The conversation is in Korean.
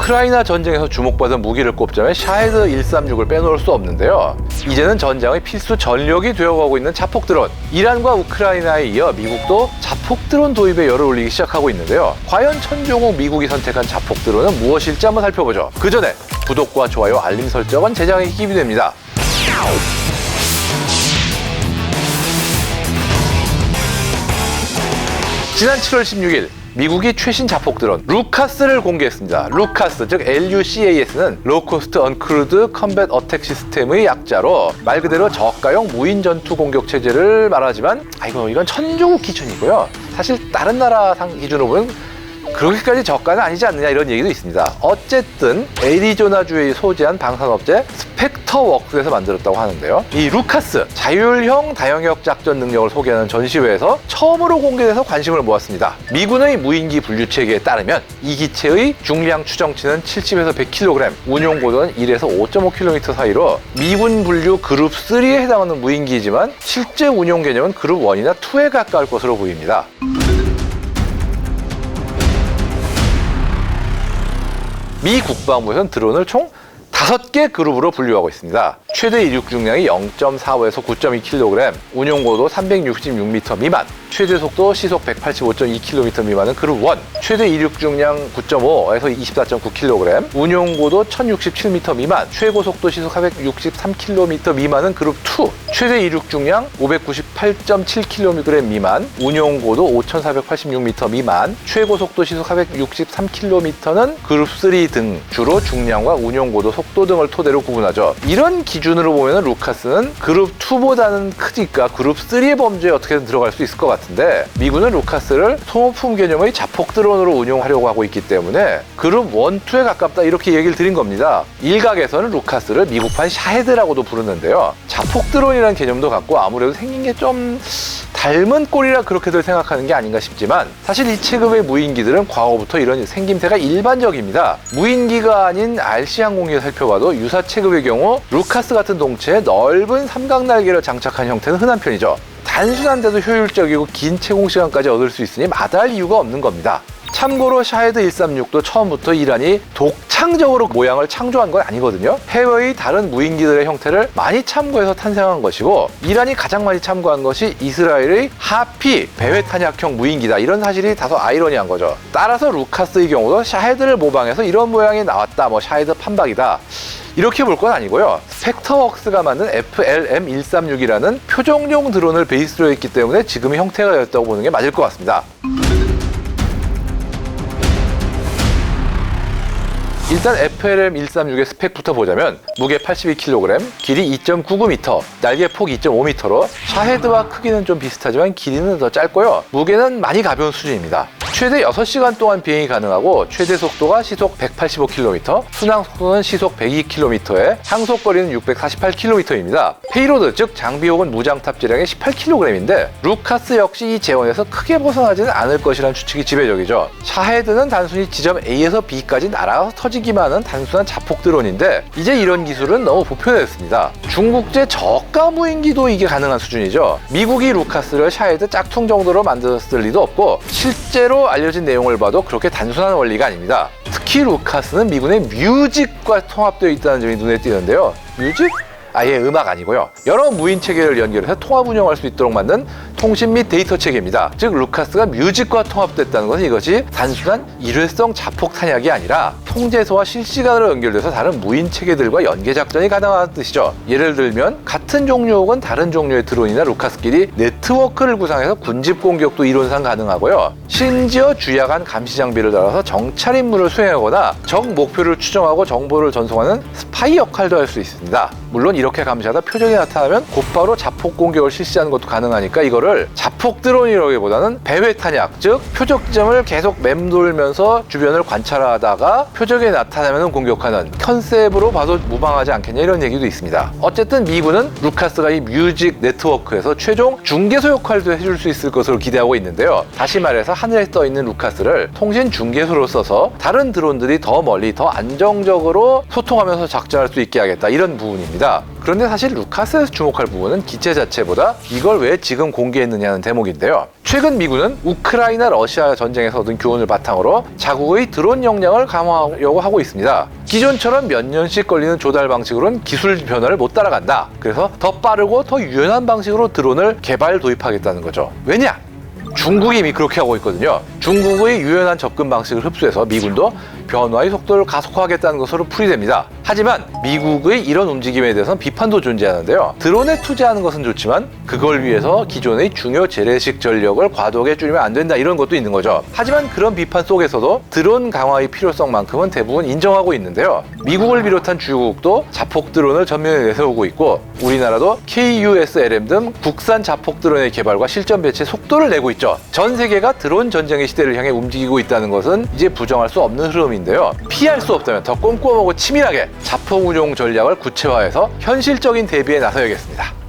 우크라이나 전쟁에서 주목받은 무기를 꼽자면 샤헤드 136을 빼놓을 수 없는데요. 이제는 전장의 필수 전력이 되어가고 있는 자폭 드론. 이란과 우크라이나에 이어 미국도 자폭 드론 도입에 열을 올리기 시작하고 있는데요. 과연 천종욱 미국이 선택한 자폭 드론은 무엇일지 한번 살펴보죠. 그 전에 구독과 좋아요, 알림 설정은 제작에 힘이 됩니다. 지난 7월 16일 미국이 최신 자폭 드론 루카스를 공개했습니다. 루카스, 즉 LUCAS는 로코스트 언크루드 컴뱃 어택 시스템의 약자로 말 그대로 저가형 무인 전투 공격 체제를 말하지만 이건 천조국 기준이고요. 사실 다른 나라 기준으로 보면 그렇게까지 저가는 아니지 않느냐 이런 얘기도 있습니다. 어쨌든 애리조나주에 소재한 방산업체 스펙터웍스에서 만들었다고 하는데요. 이 루카스, 자율형 다영역 작전 능력을 소개하는 전시회에서 처음으로 공개돼서 관심을 모았습니다. 미군의 무인기 분류 체계에 따르면 이 기체의 중량 추정치는 70에서 100kg, 운용 고도는 1에서 5.5km 사이로 미군 분류 그룹 3에 해당하는 무인기이지만 실제 운용 개념은 그룹 1이나 2에 가까울 것으로 보입니다. 미 국방부에서는 드론을 총 5개 그룹으로 분류하고 있습니다. 최대 이륙 중량이 0.45에서 9.2kg, 운용고도 366m 미만, 최대 속도 시속 185.2km 미만은 그룹 1, 최대 이륙 중량 9.5에서 24.9kg, 운용고도 1067m 미만, 최고 속도 시속 463km 미만은 그룹 2, 최대 이륙 중량 598.7kg 미만, 운용고도 5486m 미만, 최고 속도 시속 463km는 그룹 3 등 주로 중량과 운용고도, 속도 등을 토대로 구분하죠. 이런 기준으로 보면 루카스는 그룹 2보다는 크니까 그룹 3의 범주에 어떻게든 들어갈 수 있을 것 같은데 미군은 루카스를 소모품 개념의 자폭 드론으로 운용하려고 하고 있기 때문에 그룹 1, 2에 가깝다 이렇게 얘기를 드린 겁니다. 일각에서는 루카스를 미국판 샤헤드라고도 부르는데요. 자폭 드론이라는 개념도 갖고 아무래도 생긴 게 좀 닮은 꼴이라 그렇게들 생각하는 게 아닌가 싶지만 사실 이 체급의 무인기들은 과거부터 이런 생김새가 일반적입니다. 무인기가 아닌 RC 항공기를 살펴봐도 유사 체급의 경우 루카스 같은 동체에 넓은 삼각날개를 장착한 형태는 흔한 편이죠. 단순한데도 효율적이고 긴 채공 시간까지 얻을 수 있으니 마다할 이유가 없는 겁니다. 참고로 샤헤드 136도 처음부터 이란이 독창적으로 모양을 창조한 건 아니거든요. 해외의 다른 무인기들의 형태를 많이 참고해서 탄생한 것이고 이란이 가장 많이 참고한 것이 이스라엘의 하피 배회 탄약형 무인기다. 이런 사실이 다소 아이러니한 거죠. 따라서 루카스의 경우도 샤헤드를 모방해서 이런 모양이 나왔다. 샤헤드 판박이다. 이렇게 볼 건 아니고요. 스펙터웍스가 만든 FLM136이라는 표정용 드론을 베이스로 했기 때문에 지금의 형태가 되었다고 보는 게 맞을 것 같습니다. 일단 FLM136의 스펙부터 보자면 무게 82kg, 길이 2.99m, 날개 폭 2.5m로 샤헤드와 크기는 좀 비슷하지만 길이는 더 짧고요. 무게는 많이 가벼운 수준입니다. 최대 6시간 동안 비행이 가능하고 최대 속도가 시속 185km, 순항 속도는 시속 102km에 항속거리는 648km입니다. 페이로드, 즉 장비 혹은 무장 탑재량이 18kg인데 루카스 역시 이 재원에서 크게 벗어나지는 않을 것이라는 추측이 지배적이죠. 샤헤드는 단순히 지점 A에서 B까지 날아가서 터지기만 하는 단순한 자폭 드론인데 이제 이런 기술은 너무 보편화됐습니다. 중국제 저가 무인기도 이게 가능한 수준이죠. 미국이 루카스를 샤헤드 짝퉁 정도로 만들었을 리도 없고 실제로 알려진 내용을 봐도 그렇게 단순한 원리가 아닙니다. 특히 루카스는 미군의 뮤직과 통합되어 있다는 점이 눈에 띄는데요. 뮤직? 아예 음악 아니고요. 여러 무인 체계를 연결해서 통합 운영할 수 있도록 만든 통신 및 데이터 체계입니다. 즉 루카스가 뮤직과 통합됐다는 것은 이것이 단순한 일회성 자폭 탄약이 아니라 통제소와 실시간으로 연결돼서 다른 무인 체계들과 연계 작전이 가능하다는 뜻이죠. 예를 들면 같은 종류 혹은 다른 종류의 드론이나 루카스끼리 네트워크를 구상해서 군집 공격도 이론상 가능하고요. 심지어 주야간 감시 장비를 달아서 정찰 임무를 수행하거나 적 목표를 추정하고 정보를 전송하는 스파이 역할도 할 수 있습니다. 물론 이렇게 감시하다 표적이 나타나면 곧바로 자폭 공격을 실시하는 것도 가능하니까 이거를 자폭 드론이라기보다는 배회 탄약, 즉 표적 지점을 계속 맴돌면서 주변을 관찰하다가 표적이 나타나면 공격하는 컨셉으로 봐도 무방하지 않겠냐 이런 얘기도 있습니다. 어쨌든 미군은 루카스가 이 뮤직 네트워크에서 최종 중개소 역할도 해줄 수 있을 것으로 기대하고 있는데요. 다시 말해서 하늘에 떠 있는 루카스를 통신 중개소로 써서 다른 드론들이 더 멀리 더 안정적으로 소통하면서 작전할 수 있게 하겠다 이런 부분입니다. 그런데 사실 루카스에서 주목할 부분은 기체 자체보다 이걸 왜 지금 공개했느냐는 대목인데요. 최근 미군은 우크라이나 러시아 전쟁에서 얻은 교훈을 바탕으로 자국의 드론 역량을 강화하려고 하고 있습니다. 기존처럼 몇 년씩 걸리는 조달 방식으로는 기술 변화를 못 따라간다. 그래서 더 빠르고 더 유연한 방식으로 드론을 개발 도입하겠다는 거죠. 왜냐? 중국이 이미 그렇게 하고 있거든요. 중국의 유연한 접근 방식을 흡수해서 미군도 변화의 속도를 가속화하겠다는 것으로 풀이됩니다. 하지만 미국의 이런 움직임에 대해서는 비판도 존재하는데요. 드론에 투자하는 것은 좋지만 그걸 위해서 기존의 중요 재래식 전력을 과도하게 줄이면 안 된다, 이런 것도 있는 거죠. 하지만 그런 비판 속에서도 드론 강화의 필요성만큼은 대부분 인정하고 있는데요. 미국을 비롯한 주요국도 자폭 드론을 전면에 내세우고 있고 우리나라도 KUSLM 등 국산 자폭 드론의 개발과 실전 배치에 속도를 내고 있죠. 전 세계가 드론 전쟁의 시대를 향해 움직이고 있다는 것은 이제 부정할 수 없는 흐름인데요. 피할 수 없다면 더 꼼꼼하고 치밀하게 자폭 운용 전략을 구체화해서 현실적인 대비에 나서야겠습니다.